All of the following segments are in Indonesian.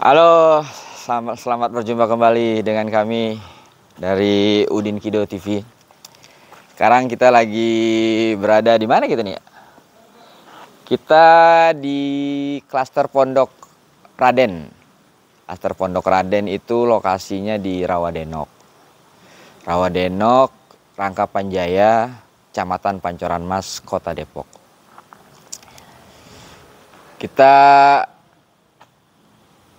Halo, selamat berjumpa kembali dengan kami dari Udin Kido TV. Sekarang kita lagi berada di mana kita nih ya? Kita di klaster Pondok Raden. Klaster Pondok Raden itu lokasinya di Rawadenok. Rawadenok, Rangkapan Jaya, Kecamatan Pancoran Mas, Kota Depok.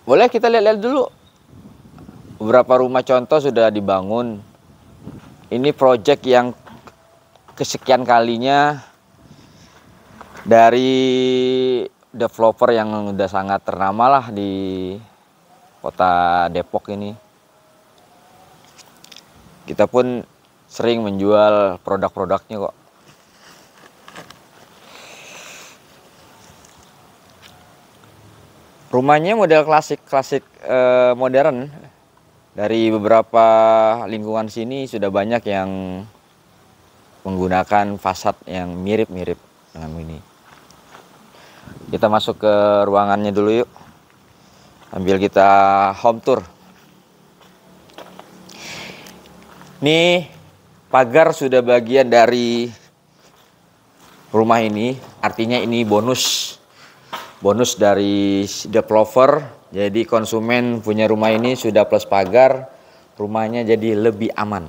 Boleh kita lihat-lihat dulu. Beberapa rumah contoh sudah dibangun. Ini proyek yang kesekian kalinya dari developer yang udah sangat ternama lah di Kota Depok ini. Kita pun sering menjual produk-produknya kok. Rumahnya model klasik modern. Dari beberapa lingkungan sini sudah banyak yang menggunakan fasad yang mirip-mirip dengan ini. Kita masuk ke ruangannya dulu yuk. Sambil kita home tour. Nih, pagar sudah bagian dari rumah ini. Artinya ini bonus dari developer. Jadi konsumen punya rumah ini sudah plus pagar, rumahnya jadi lebih aman.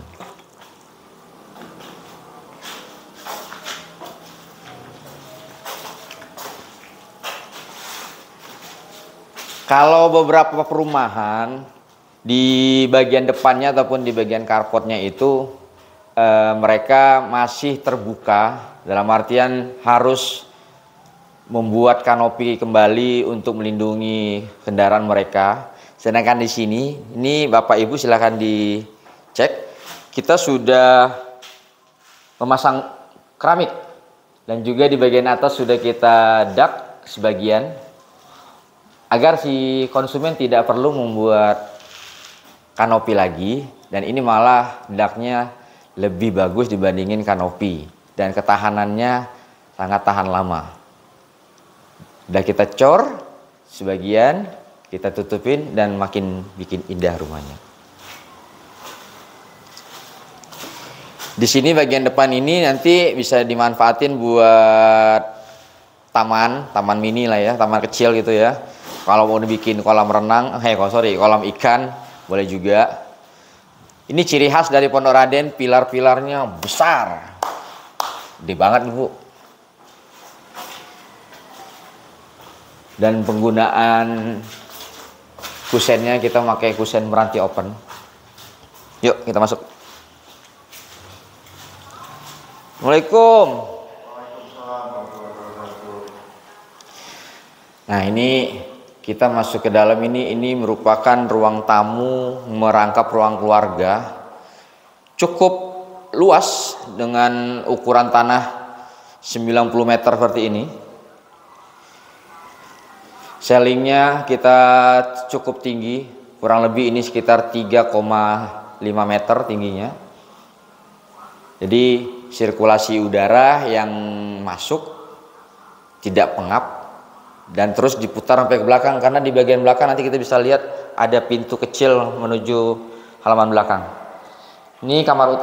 Kalau beberapa perumahan di bagian depannya ataupun di bagian carportnya itu mereka masih terbuka, dalam artian harus membuat kanopi kembali untuk melindungi kendaraan mereka. Sedangkan di sini, ini Bapak Ibu silakan dicek, kita sudah memasang keramik dan juga di bagian atas sudah kita dak sebagian agar si konsumen tidak perlu membuat kanopi lagi, dan ini malah daknya lebih bagus dibandingin kanopi dan ketahanannya sangat tahan lama. Udah kita cor sebagian, kita tutupin dan makin bikin indah rumahnya. Di sini bagian depan ini nanti bisa dimanfaatin buat taman mini lah ya, taman kecil gitu ya. Kalau mau dibikin kolam renang, kolam ikan boleh juga. Ini ciri khas dari Pondok Raden, pilar-pilarnya besar, gede banget Bu. Dan penggunaan kusennya kita pakai kusen meranti open. Yuk kita masuk. Assalamualaikum. Nah ini kita masuk ke dalam ini merupakan ruang tamu merangkap ruang keluarga. Cukup luas dengan ukuran tanah 90 meter seperti ini. Ceilingnya kita cukup tinggi, kurang lebih ini sekitar 3,5 meter tingginya. Jadi sirkulasi udara yang masuk tidak pengap dan terus diputar sampai ke belakang, karena di bagian belakang nanti kita bisa lihat ada pintu kecil menuju halaman belakang. Ini kamar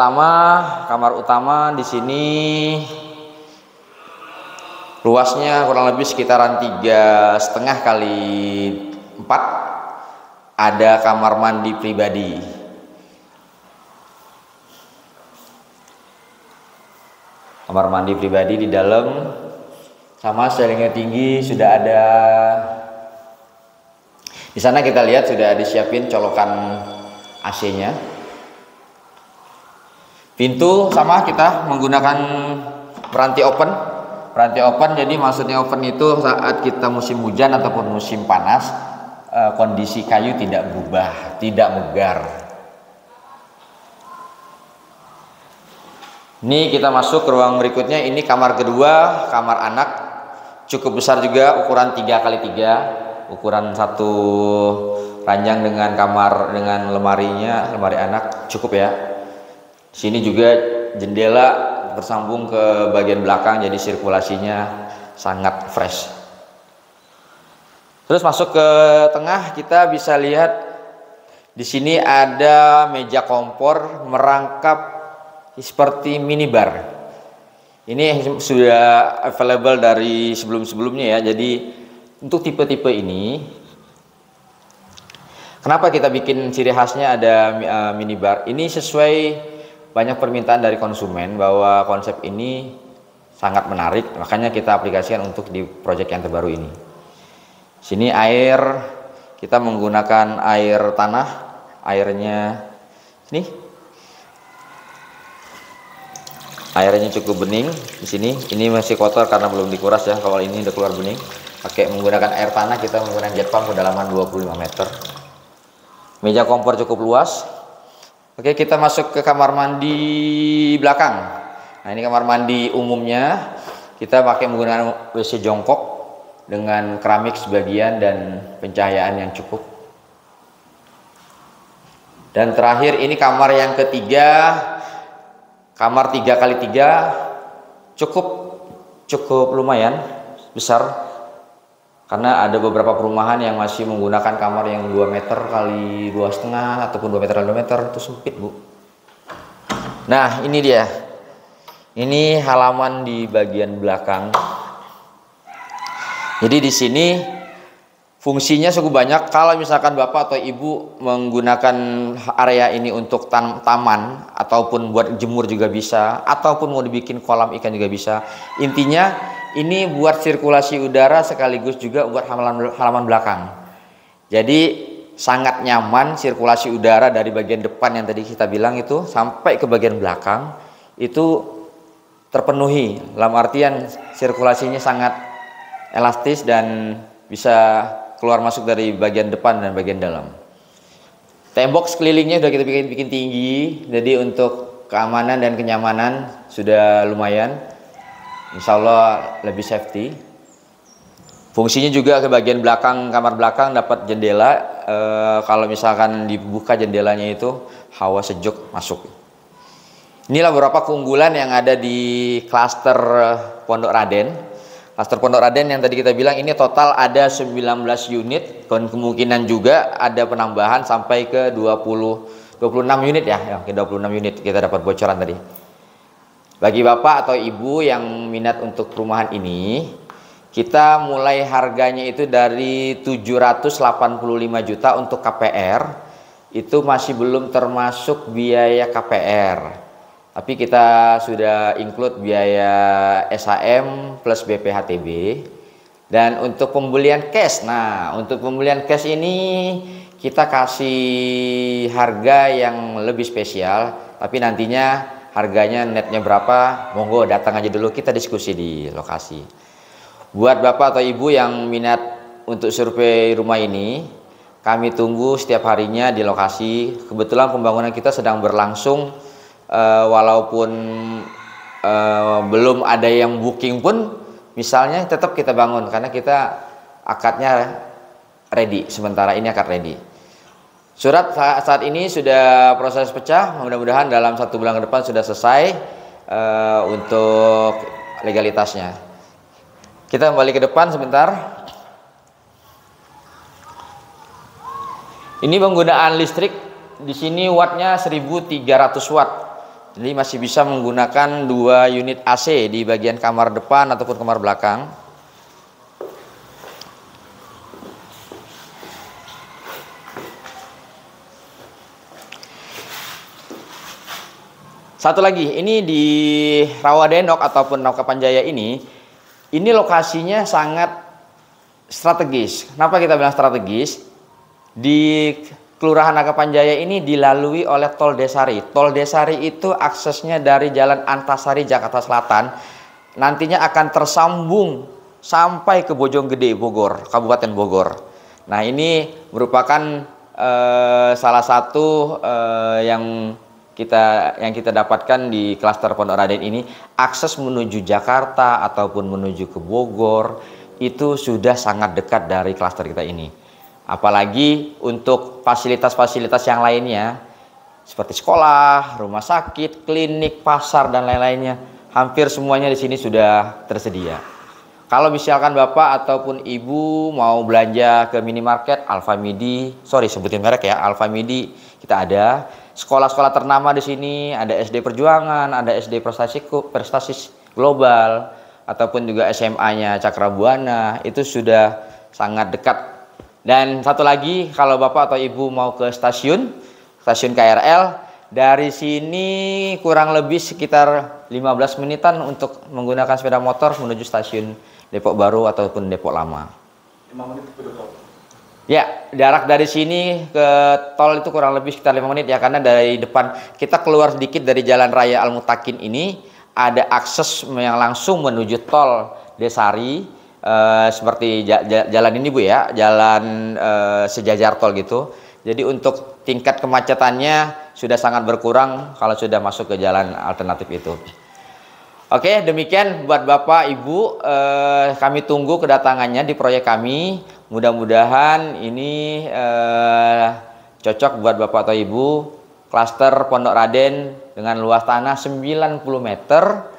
utama di sini luasnya kurang lebih sekitaran 3,5 kali 4. Ada kamar mandi pribadi. Kamar mandi pribadi di dalam, sama ceilingnya tinggi, sudah ada. Di sana kita lihat sudah disiapin colokan AC-nya. Pintu sama kita menggunakan peranti open. Peranti open, jadi maksudnya open itu saat kita musim hujan ataupun musim panas, kondisi kayu tidak berubah, tidak megar. Ini kita masuk ke ruang berikutnya. Ini kamar kedua, kamar anak. Cukup besar juga, ukuran 3x3, ukuran satu ranjang dengan lemari anak, cukup ya. Sini juga jendela bersambung ke bagian belakang, jadi sirkulasinya sangat fresh. Terus masuk ke tengah, kita bisa lihat di sini ada meja kompor merangkap seperti minibar. Ini sudah available dari sebelum-sebelumnya ya. Jadi untuk tipe-tipe ini, kenapa kita bikin ciri khasnya ada minibar? Ini sesuai banyak permintaan dari konsumen bahwa konsep ini sangat menarik, makanya kita aplikasikan untuk di project yang terbaru ini. Sini air, kita menggunakan air tanah, airnya ini, airnya cukup bening di sini. Ini masih kotor karena belum dikuras ya. Kalau ini udah keluar bening, pakai menggunakan air tanah, kita menggunakan jet pump kedalaman 25 meter. Meja kompor cukup luas. Oke, kita masuk ke kamar mandi belakang. Nah, ini kamar mandi umumnya. Kita pakai menggunakan WC jongkok dengan keramik sebagian dan pencahayaan yang cukup. Dan terakhir ini kamar yang ketiga, kamar 3x3, cukup lumayan besar, karena ada beberapa perumahan yang masih menggunakan kamar yang 2 meter kali 2,5 ataupun 2 meter kali 2 meter, itu sempit Bu. Nah ini dia, ini halaman di bagian belakang. Jadi di sini fungsinya cukup banyak. Kalau misalkan Bapak atau Ibu menggunakan area ini untuk taman ataupun buat jemur juga bisa, ataupun mau dibikin kolam ikan juga bisa. Intinya ini buat sirkulasi udara sekaligus juga buat halaman belakang. Jadi sangat nyaman sirkulasi udara dari bagian depan yang tadi kita bilang itu sampai ke bagian belakang itu terpenuhi. Dalam artian sirkulasinya sangat elastis dan bisa keluar masuk dari bagian depan dan bagian dalam. Tembok sekelilingnya sudah kita bikin tinggi, jadi untuk keamanan dan kenyamanan sudah lumayan. Insya Allah lebih safety. Fungsinya juga ke bagian belakang, kamar belakang dapat jendela. Kalau misalkan dibuka jendelanya itu hawa sejuk masuk. Inilah beberapa keunggulan yang ada di klaster Pondok Raden. Klaster Pondok Raden yang tadi kita bilang ini total ada 19 unit, dan kemungkinan juga ada penambahan sampai ke 26 unit ya, ke 26 unit kita dapat bocoran tadi. Bagi Bapak atau Ibu yang minat untuk perumahan ini, kita mulai harganya itu dari 785 juta untuk KPR, itu masih belum termasuk biaya KPR. Tapi kita sudah include biaya SHM plus BPHTB. Dan untuk pembelian cash, nah untuk pembelian cash ini kita kasih harga yang lebih spesial. Tapi nantinya harganya netnya berapa, monggo datang aja dulu, kita diskusi di lokasi. Buat Bapak atau Ibu yang minat untuk survei rumah ini, kami tunggu setiap harinya di lokasi. Kebetulan pembangunan kita sedang berlangsung. Walaupun belum ada yang booking pun misalnya tetap kita bangun, karena kita akadnya ready, sementara ini akad ready. Surat saat ini sudah proses pecah, mudah-mudahan dalam 1 bulan ke depan sudah selesai untuk legalitasnya. Kita kembali ke depan sebentar. Ini penggunaan listrik di sini wattnya 1300 watt. Jadi masih bisa menggunakan 2 unit AC di bagian kamar depan ataupun kamar belakang. Satu lagi, ini di Rawadenok ataupun Nangkapanjaya ini lokasinya sangat strategis. Kenapa kita bilang strategis? Di Kelurahan Nangkapanjaya ini dilalui oleh Tol Desari. Tol Desari itu aksesnya dari Jalan Antasari Jakarta Selatan, nantinya akan tersambung sampai ke Bojonggede, Bogor, Kabupaten Bogor. Nah ini merupakan salah satu yang kita dapatkan di klaster Pondok Raden ini. Akses menuju Jakarta ataupun menuju ke Bogor itu sudah sangat dekat dari klaster kita ini. Apalagi untuk fasilitas-fasilitas yang lainnya seperti sekolah, rumah sakit, klinik, pasar dan lain-lainnya, hampir semuanya di sini sudah tersedia. Kalau misalkan Bapak ataupun Ibu mau belanja ke minimarket Alfamidi, sorry sebutin merek ya, Alfamidi kita ada. Sekolah-sekolah ternama di sini ada SD Perjuangan, ada SD Prestasi Global, ataupun juga SMA-nya Cakrabuana, itu sudah sangat dekat. Dan satu lagi, kalau Bapak atau Ibu mau ke stasiun KRL, dari sini kurang lebih sekitar 15 menitan untuk menggunakan sepeda motor menuju stasiun Depok Baru ataupun Depok Lama. 5 menit ke tol. Ya, jarak dari sini ke tol itu kurang lebih sekitar 5 menit ya, karena dari depan kita keluar sedikit dari Jalan Raya Al Mutakin ini ada akses yang langsung menuju tol Desari, seperti jalan ini Bu ya, jalan sejajar tol gitu. Jadi untuk tingkat kemacetannya sudah sangat berkurang kalau sudah masuk ke jalan alternatif itu. Oke, demikian buat Bapak Ibu, kami tunggu kedatangannya di proyek kami. Mudah-mudahan ini cocok buat Bapak atau Ibu. Klaster Pondok Raden dengan luas tanah 90 meter,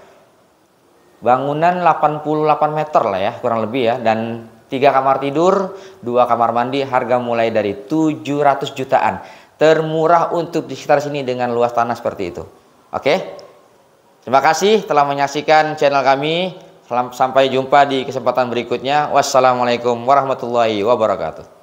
bangunan 88 meter lah ya, kurang lebih ya, dan 3 kamar tidur, 2 kamar mandi, harga mulai dari 700 jutaan. Termurah untuk di sekitar sini dengan luas tanah seperti itu. Oke? Terima kasih telah menyaksikan channel kami. Sampai jumpa di kesempatan berikutnya. Wassalamualaikum warahmatullahi wabarakatuh.